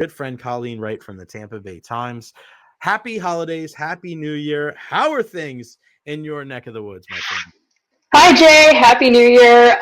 good friend Colleen Wright from the Tampa Bay Times. Happy holidays, happy New Year. How are things in your neck of the woods, my friend? Hi Jay, Happy New Year.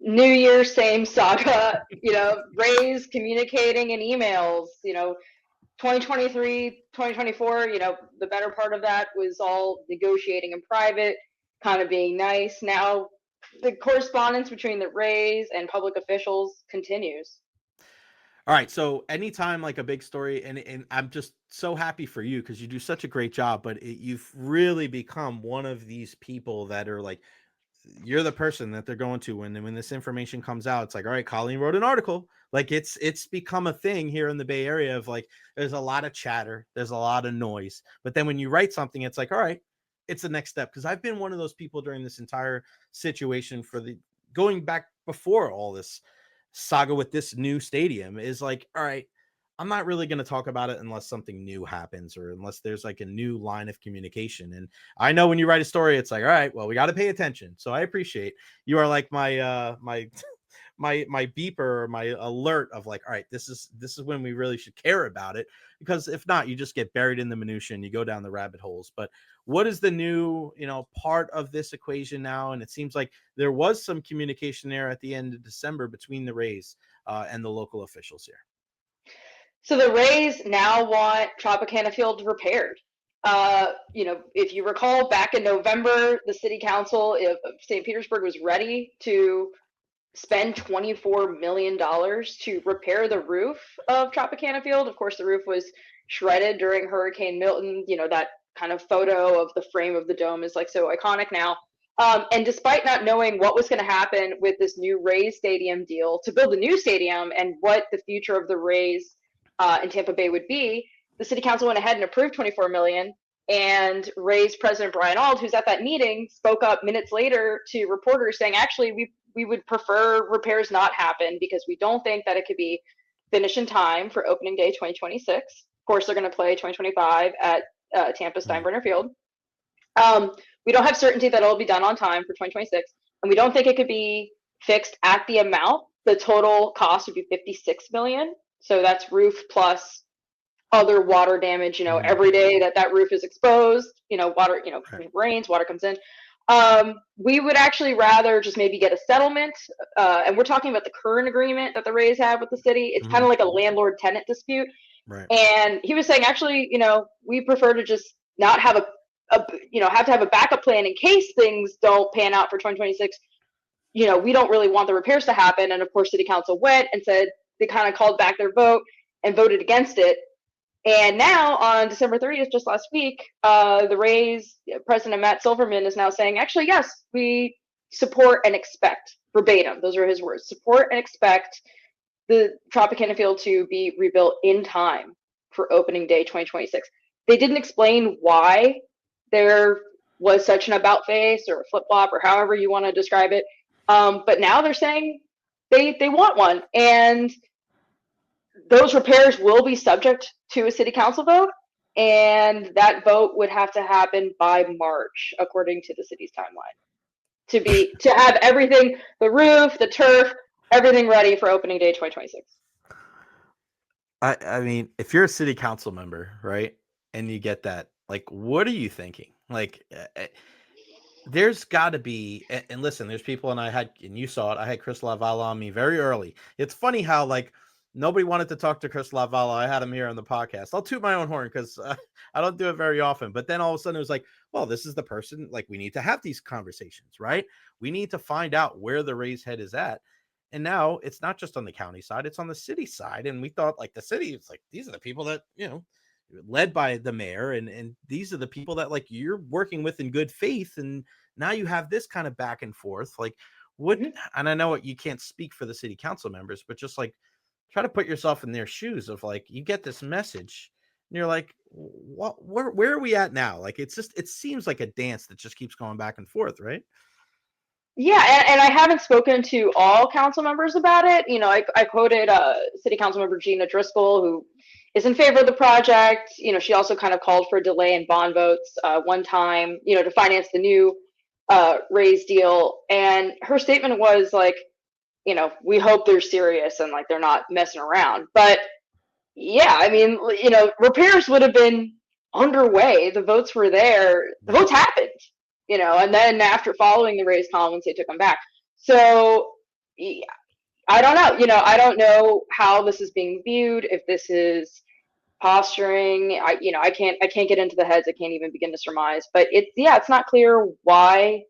New Year, same saga. Rays communicating in emails. 2023, 2024. The better part of that was all negotiating in private, kind of being nice. Now, the correspondence between the Rays and public officials continues. All right, so anytime like a big story, and I'm just so happy for you because you do such a great job, but you've really become one of these people that are like, you're the person that they're going to when this information comes out. It's like, all right, Colleen wrote an article. Like it's become a thing here in the Bay Area of like, there's a lot of chatter, there's a lot of noise, but then when you write something, it's like, all right, it's the next step. Because I've been one of those people during this entire situation for the going back before all this saga with this new stadium is like, all right, I'm not really going to talk about it unless something new happens or unless there's like a new line of communication. And I know when you write a story, it's like, all right, well, we got to pay attention. So I appreciate you are like my my beeper or my alert of like, all right, this is when we really should care about it, because if not, you just get buried in the minutia and you go down the rabbit holes. But what is the new part of this equation now? And it seems like there was some communication there at the end of December between the Rays and the local officials here. So the Rays now want Tropicana Field repaired. If you recall, back in November, the city council of St. Petersburg was ready to spend $24 million to repair the roof of Tropicana Field. Of course, the roof was shredded during Hurricane Milton. That kind of photo of the frame of the dome is like so iconic now. And despite not knowing what was going to happen with this new Rays stadium deal to build a new stadium and what the future of the Rays in Tampa Bay would be, the city council went ahead and approved $24 million. And Rays president Brian Auld, who's at that meeting, spoke up minutes later to reporters saying, actually, we would prefer repairs not happen because we don't think that it could be finished in time for opening day 2026. Of course, they're going to play 2025 at Tampa Steinbrenner Field. We don't have certainty that it'll be done on time for 2026, and we don't think it could be fixed at the amount. The total cost would be $56 million. So that's roof plus other water damage. Every day that roof is exposed, water, it rains, water comes in. We would actually rather just maybe get a settlement. And we're talking about the current agreement that the Rays have with the city. It's kind of like a landlord-tenant dispute. Right. And he was saying, actually, we prefer to just not have have to have a backup plan in case things don't pan out for 2026. We don't really want the repairs to happen. And of course, city council went and said they kind of called back their vote and voted against it. And now on December 30th, just last week, the Rays president Matt Silverman is now saying, actually, yes, we support and expect, verbatim, those are his words, support and expect the Tropicana Field to be rebuilt in time for opening day 2026. They didn't explain why there was such an about face or a flip flop or however you want to describe it. But now they're saying they want one. And those repairs will be subject to a city council vote, and that vote would have to happen by March, according to the city's timeline, to have everything, the roof, the turf, everything ready for opening day 2026. I mean, if you're a city council member, right, and you get that, like, what are you thinking? Like, there's got to be, and listen, there's people, and you saw it, I had Chris Lavala on me very early. It's funny how, like, nobody wanted to talk to Chris Lavala. I had him here on the podcast. I'll toot my own horn because I don't do it very often. But then all of a sudden it was like, well, this is the person, like, we need to have these conversations, right? We need to find out where the Rays head is at. And now it's not just on the county side, it's on the city side. And we thought, like, the city, it's like, these are the people that, led by the mayor. And these are the people that, like, you're working with in good faith. And now you have this kind of back and forth. Like, what, and I know you can't speak for the city council members, but just like, try to put yourself in their shoes of like, you get this message and you're like, where are we at now? Like, it seems like a dance that just keeps going back and forth. Right. Yeah. And I haven't spoken to all council members about it. I quoted city council member Gina Driscoll, who is in favor of the project. She also kind of called for a delay in bond votes one time, to finance the new Rays deal. And her statement was like, we hope they're serious and like they're not messing around. But Yeah, I mean, repairs would have been underway. The votes were there. The Right. votes happened, and then after following the Rays comments, they took them back. So I don't know. I don't know how this is being viewed. If this is posturing, I can't get into the heads. I can't even begin to surmise. But it's not clear why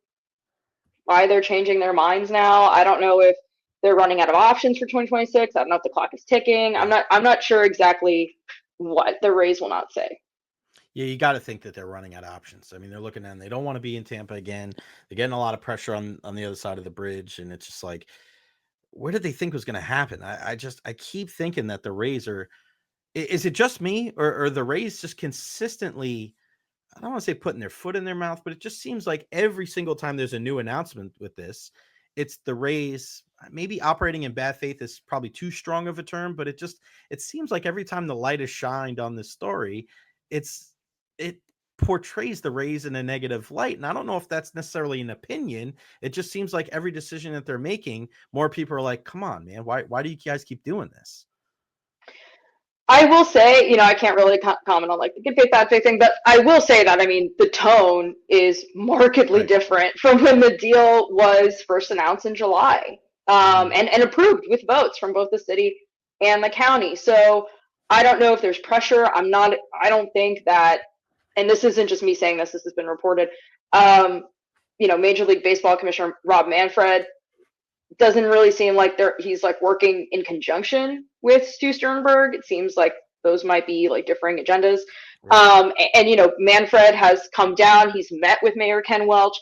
they're changing their minds now. I don't know if they're running out of options for 2026. I don't know if the clock is ticking. I'm Yeah. not sure exactly what the Rays will not say. Yeah, you got to think that they're running out of options. I mean, they're looking at, and they don't want to be in Tampa again. They're getting a lot of pressure on the other side of the bridge, and it's just like, where did they think was going to happen? I keep thinking that the Rays are. Is it just me, or the Rays just consistently? I don't want to say putting their foot in their mouth, but it just seems like every single time there's a new announcement with this, it's the Rays. Maybe operating in bad faith is probably too strong of a term, but it seems like every time the light is shined on this story, it portrays the Rays in a negative light. And I don't know if that's necessarily an opinion. It just seems like every decision that they're making, more people are like, "Come on, man, why do you guys keep doing this?" I will say, I can't really comment on like the good faith, bad faith thing, but I will say that, I mean, the tone is markedly Right. different from when the deal was first announced in July, Mhm. and approved with votes from both the city and the county. So I don't know if there's pressure. I don't think that, and this isn't just me saying this has been reported. Um, Major League Baseball Commissioner Rob Manfred doesn't really seem like he's like working in conjunction with Stu Sternberg. It seems like those might be like differing agendas. Right. And Manfred has come down. He's met with Mayor Ken Welch.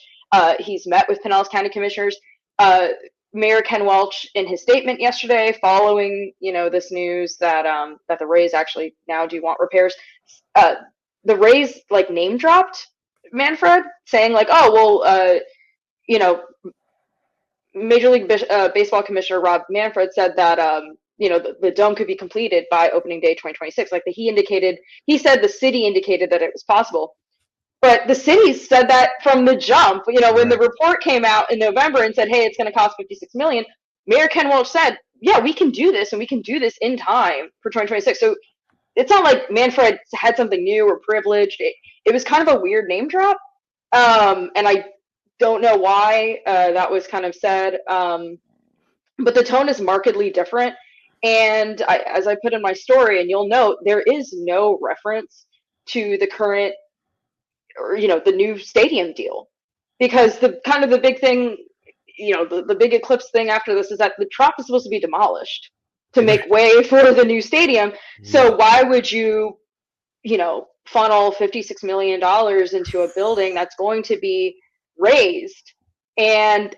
He's met with Pinellas County commissioners. Uh, Mayor Ken Welch, in his statement yesterday, following this news that the Rays actually now do want repairs, uh, the Rays like name dropped Manfred, saying like, oh well, you know Major League Baseball Commissioner Rob Manfred said that the dome could be completed by opening day 2026. Like he said the city indicated that it was possible, but the city said that from the jump. When the Right. report came out in November and said, "Hey, it's going to cost 56 million," Mayor Ken Welch said, "Yeah, we can do this, and we can do this in time for 2026." So it's not like Manfred had something new or privileged. It was kind of a weird name drop, and I don't know why that was kind of said. But the tone is markedly different. And as I put in my story, and you'll note, there is no reference to the current, or the new stadium deal, because the kind of the big thing, the big eclipse thing after this is that the Trop is supposed to be demolished to make Right. way for the new stadium. Yeah. So why would you, funnel $56 million into a building that's going to be raised? And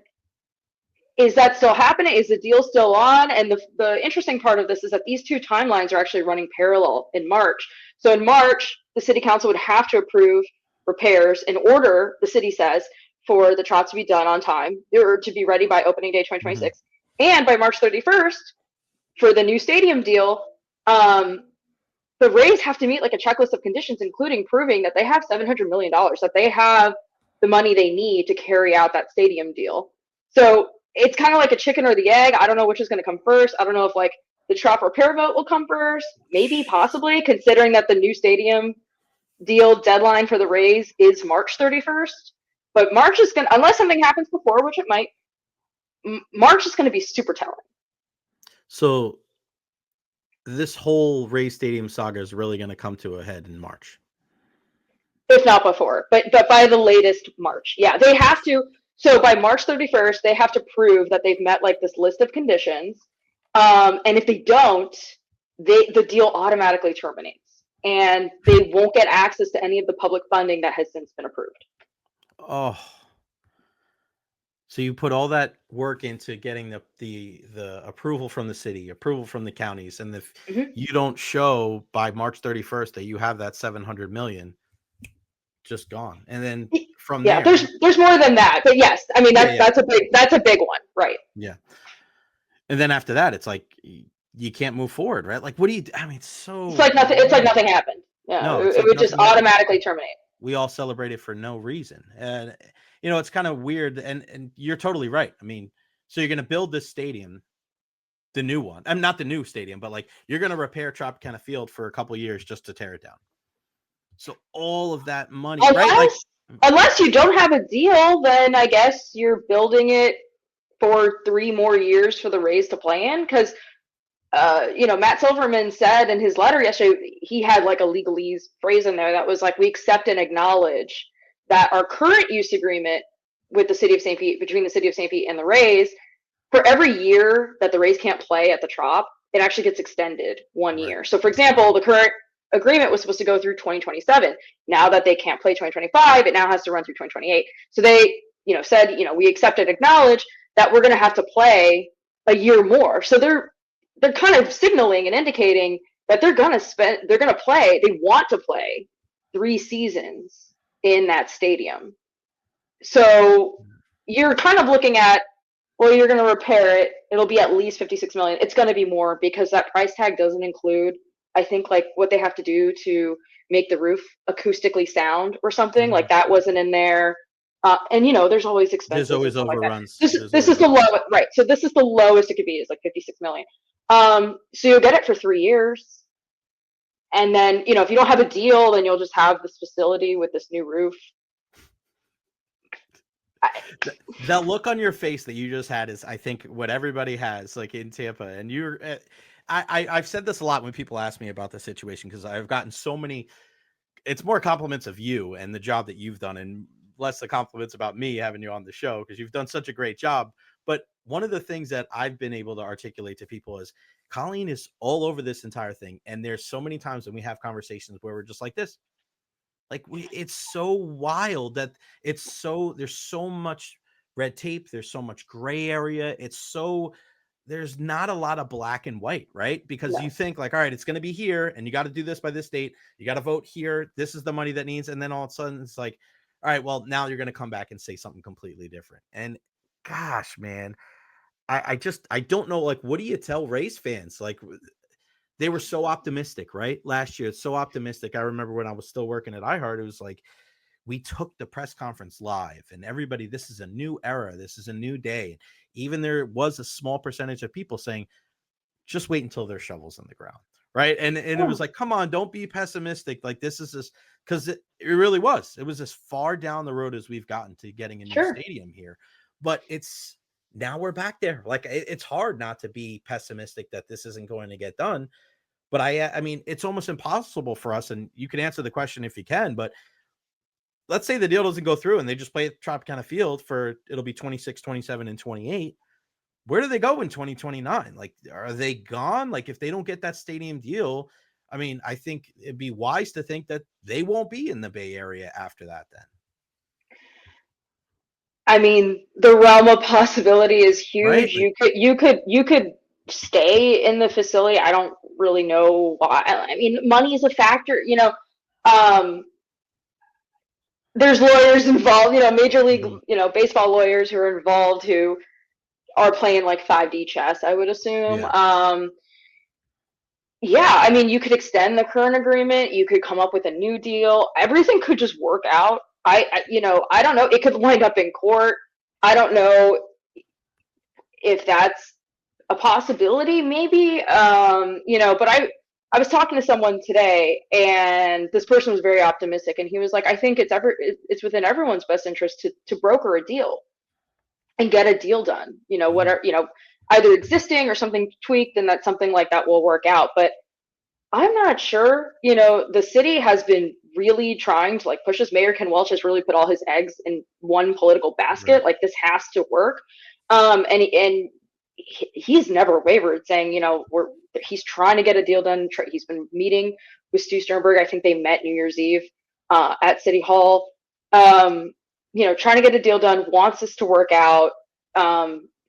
is that still happening? Is the deal still on? And the interesting part of this is that these two timelines are actually running parallel in March. So in March, the city council would have to approve repairs in order, the city says, for the trot to be done on time or to be ready by opening day Mhm. 2026. And by March 31st, for the new stadium deal, the Rays have to meet like a checklist of conditions, including proving that they have $700 million, that they have the money they need to carry out that stadium deal. So it's kind of like a chicken or the egg. I don't know which is going to come first. I don't know if like the Trop repair vote will come first, maybe, possibly, considering that the new stadium deal deadline for the Rays is March 31st. But March is going to, unless something happens before, which it might, March is going to be super telling, So this whole Ray Stadium saga is really going to come to a head in March. if not before, but by the latest March. Yeah, they have to. So by March 31st, they have to prove that they've met like this list of conditions, and if they don't, the deal automatically terminates, and they won't get access to any of the public funding that has since been approved. Oh, so you put all that work into getting the approval from the city, approval from the counties, and if Mm-hmm. you don't show by March 31st that you have that 700 million, just gone. And then from Yeah, there, there's more than that, but yes, I mean yeah, yeah, that's a big one, right? yeah. And then after that, it's like you can't move forward, right? Like, what do you? I mean, it's It's so like nothing. It's like weird. nothing happened. Yeah, No, it, it's it like would just nothing happened. automatically terminate. We all celebrated for no reason, and it's kind of weird. And you're totally right. I mean, so you're going to build this stadium. The new one. I'm not the new stadium, but like you're going to repair Tropicana Field for a couple years just to tear it down. So all of that money, right? Like, Unless you don't have a deal, then I guess you're building it for 3 more years for the Rays to play in. Because Matt Silverman said in his letter yesterday, he had like a legalese phrase in there that was like, we accept and acknowledge that our current use agreement with the city of St. Pete, between the city of St. Pete and the Rays, for every year that the Rays can't play at the Trop, it actually gets extended 1 year. right. So, for example, the current agreement was supposed to go through 2027. Now that they can't play 2025, it now has to run through 2028. So they, said, we accept and acknowledge that we're going to have to play a year more. So they're kind of signaling and indicating that they're going to play, they want to play 3 seasons in that stadium. So you're kind of looking at, well, you're going to repair it. It'll be at least 56 million. It's going to be more because that price tag doesn't include, I think, like what they have to do to make the roof acoustically sound or something. Like that wasn't in there. And there's always expenses. There's always and like overruns. This is the lowest, right? So this is the lowest it could be, is like 56 million. So you'll get it for 3 years, and then if you don't have a deal, then you'll just have this facility with this new roof. The look on your face that you just had is, I think, what everybody has, like in Tampa. And I've said this a lot when people ask me about the situation, because I've gotten so many. It's more compliments of you and the job that you've done, and less the compliments about me having you on the show, because you've done such a great job. But one of the things that I've been able to articulate to people is Colleen is all over this entire thing. And there's so many times when we have conversations where we're just like this. Like it's so wild that there's so much red tape. There's so much gray area. There's not a lot of black and white, right? Because you think like, all right, it's going to be here and you got to do this by this date. You got to vote here. This is the money that needs. And then all of a sudden it's like, all right, well, now you're going to come back and say something completely different. And gosh, man, I don't know. Like, what do you tell Rays fans? Like, they were so optimistic, right? Last year, it's so optimistic. I remember when I was still working at iHeart, it was like, we took the press conference live and everybody, this is a new era. This is a new day. Even there was a small percentage of people saying, just wait until there's shovels in the ground. Right. And it was like, come on, don't be pessimistic. Like this is this, because it really was. It was as far down the road as we've gotten to getting a new stadium here. But now we're back there. Like it's hard not to be pessimistic that this isn't going to get done. But I mean, it's almost impossible for us. And you can answer the question if you can, but let's say the deal doesn't go through and they just play at Tropicana Field it'll be 26, 27, and 28. Where do they go in 2029? Like, are they gone? Like, if they don't get that stadium deal, I mean, I think it'd be wise to think that they won't be in the Bay Area after that then. I mean, the realm of possibility is huge. Right? You could stay in the facility. I don't really know why. I mean, money is a factor, there's lawyers involved, major league, baseball lawyers who are involved who are playing like 5D chess, I would assume. Yeah, I mean, you could extend the current agreement. You could come up with a new deal. Everything could just work out. I don't know. It could wind up in court. I don't know if that's a possibility, maybe. But I was talking to someone today, and this person was very optimistic, and he was like, "I think it's within everyone's best interest to broker a deal and get a deal done. Whatever, either existing or something tweaked, and that something like that will work out." But I'm not sure. The city has been really trying to like push this. Mayor Ken Welch has really put all his eggs in one political basket. Right. Like this has to work. And he's never wavered, saying, he's trying to get a deal done. He's been meeting with Stu Sternberg. I think they met New Year's Eve at City Hall. Trying to get a deal done, wants this to work out,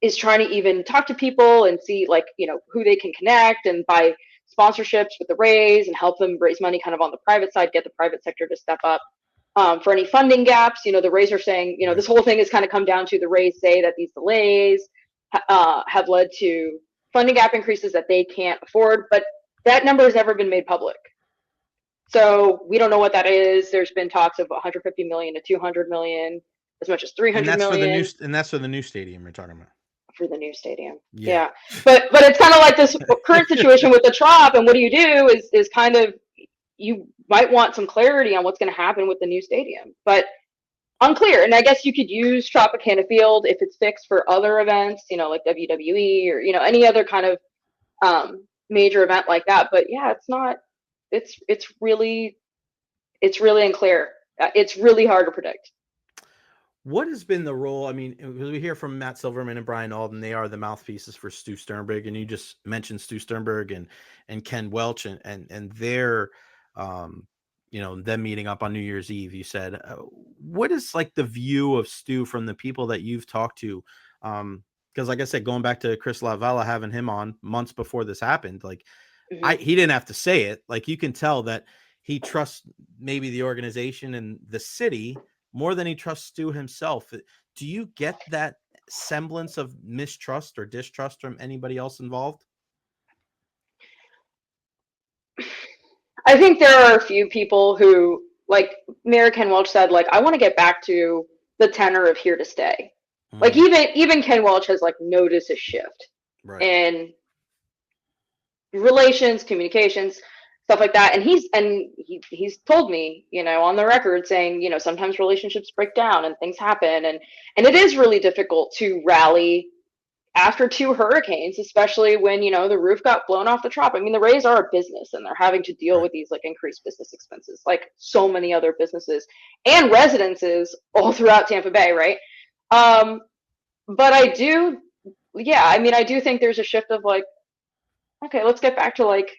is trying to even talk to people and see like, who they can connect and buy sponsorships with the Rays and help them raise money kind of on the private side, get the private sector to step up for any funding gaps. The Rays are saying, this whole thing has kind of come down to the Rays say that these delays have led to funding gap increases that they can't afford, but that number has never been made public. So we don't know what that is. There's been talks of 150 million to 200 million, as much as 300 million. And that's for the new stadium you're talking about. for the new stadium. Yeah. Yeah, but it's kind of like this current situation with the Trop, and what do you do is kind of, you might want some clarity on what's going to happen with the new stadium, but unclear. And I guess you could use Tropicana Field if it's fixed for other events, like WWE or any other kind of major event like that. But yeah, it's not. It's really unclear. It's really hard to predict. What has been the role? I mean, because we hear from Matt Silverman and Brian Alden, they are the mouthpieces for Stu Sternberg, and you just mentioned Stu Sternberg and Ken Welch and their, them meeting up on New Year's Eve. You said, what is like the view of Stu from the people that you've talked to? Because like I said, going back to Chris Lavella, having him on months before this happened, like Hmm. he didn't have to say it. Like you can tell that he trusts maybe the organization and the city more than he trusts Stu himself. Do you get that semblance of mistrust or distrust from anybody else involved? I think there are a few people who, like Mayor Ken Welch said, like, I want to get back to the tenor of here to stay. Like Mm, even Ken Welch has like noticed a shift right. in relations, communications, stuff like that. And he's told me, on the record saying, sometimes relationships break down and things happen, and it is really difficult to rally after two hurricanes, especially when the roof got blown off the Trop. I mean, the Rays are a business, and they're having to deal Right. with these like increased business expenses, like so many other businesses and residences all throughout Tampa Bay, right? Um, but I do, yeah, I mean, I do think there's a shift of like, okay, let's get back to like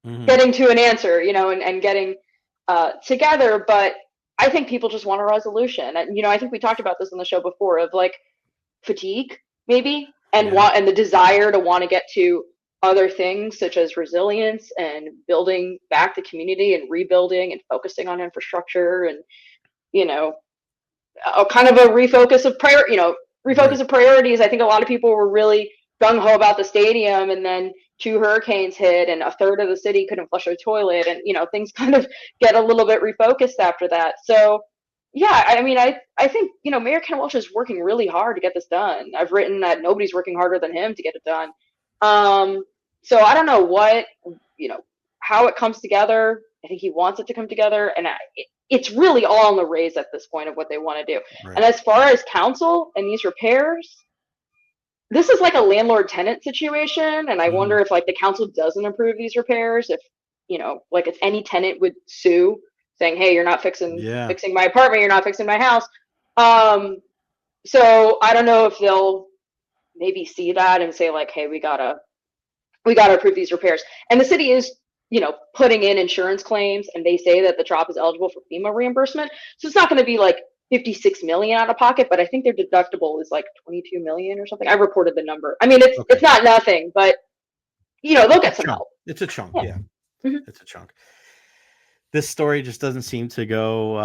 Hmm. getting to an answer, and getting together. But I think people just want a resolution, and I think we talked about this on the show before of like fatigue maybe, Yeah. and the desire to want to get to other things such as resilience and building back the community and rebuilding and focusing on infrastructure, and you know a kind of a refocus Right. of priorities. I think a lot of people were really gung-ho about the stadium, and then two hurricanes hit and a third of the city couldn't flush a toilet, and things kind of get a little bit refocused after that. So yeah, I mean, I think Mayor Ken Welch is working really hard to get this done. I've written that nobody's working harder than him to get it done. So I don't know you know how it comes together. I think he wants it to come together, and it's really all on the Rays at this point of what they want to do. And Right. as far as council and these repairs, this is like a landlord tenant situation, and I Hmm. wonder if like the council doesn't approve these repairs, if like if any tenant would sue saying, hey, you're not Yeah. fixing my apartment, you're not fixing my house. um so I don't know if they'll maybe see that and say like, hey, we gotta approve these repairs. And the city is putting in insurance claims, and they say that the Trop is eligible for FEMA reimbursement, so it's not going to be like 56 million out of pocket, but I think their deductible is like 22 million or something. I reported the number. I mean, it's Okay. not nothing, but they'll It's a get some chunk. help. It's a chunk. Yeah. Yeah. Hmm. It's a chunk. This story just doesn't seem to go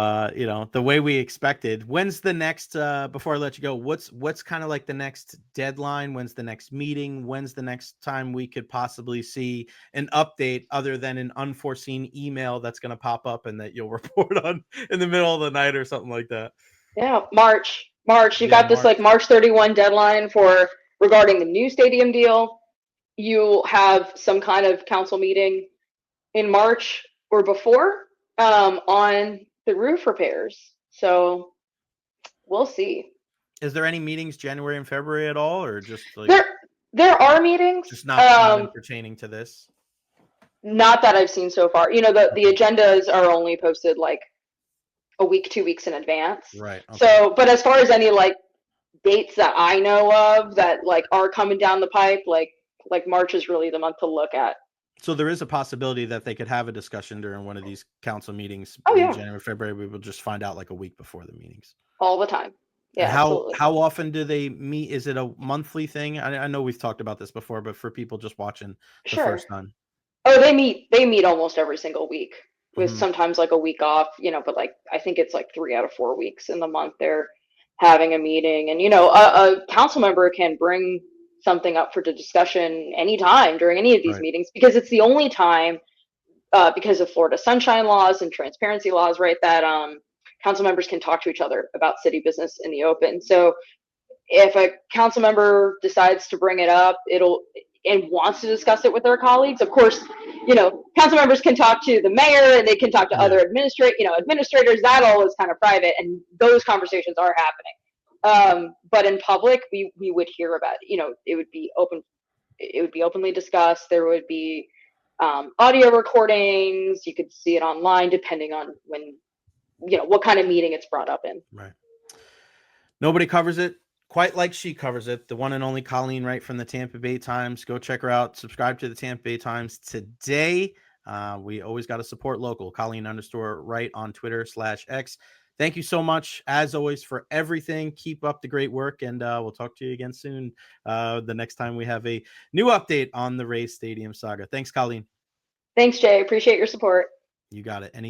the way we expected. When's the next before I let you go, what's kind of like the next deadline? When's the next meeting? When's the next time we could possibly see an update other than an unforeseen email that's going to pop up and that you'll report on in the middle of the night or something like that? Yeah, March. You Yeah, got this March. like March 31 deadline for regarding the new stadium deal. You'll have some kind of council meeting in March or before, on the roof repairs. So we'll see. Is there any meetings January and February at all, or just like There there are meetings, just not in pertaining to this? not that I've seen so far. The Okay. agendas are only posted like a week, 2 weeks in advance. Right. Okay. So, but as far as any like dates that I know of that like are coming down the pipe, like March is really the month to look at. So there is a possibility that they could have a discussion during one of these council meetings Oh in yeah, January, February. We will just find out like a week before the meetings. all the time. And Yeah, absolutely. how often do they meet? Is it a monthly thing? I know we've talked about this before, but for people just watching the Sure. first time. Oh, they meet almost every single week, with Hmm. sometimes like a week off, but like I think it's like 3 out of 4 weeks in the month they're having a meeting. And a council member can bring something up for the discussion anytime during any of these Right. meetings, because it's the only time, because of Florida sunshine laws and transparency laws, right, that council members can talk to each other about city business in the open. So if a council member decides to bring it up, and wants to discuss it with their colleagues, of course, council members can talk to the mayor and they can talk to other administrators. That all is kind of private, and those conversations are happening. But in public, we would hear about it. It would be open. It would be openly discussed. There would be audio recordings. You could see it online, depending on when, what kind of meeting it's brought up in. Right. Nobody covers it quite like she covers it. The one and only Colleen Wright from the Tampa Bay Times. Go check her out. Subscribe to the Tampa Bay Times today. We always got to support local. Colleen_Wright on Twitter /X. Thank you so much, as always, for everything. Keep up the great work, and we'll talk to you again soon. The next time we have a new update on the Rays Stadium saga. Thanks, Colleen. Thanks, Jay. Appreciate your support. You got it.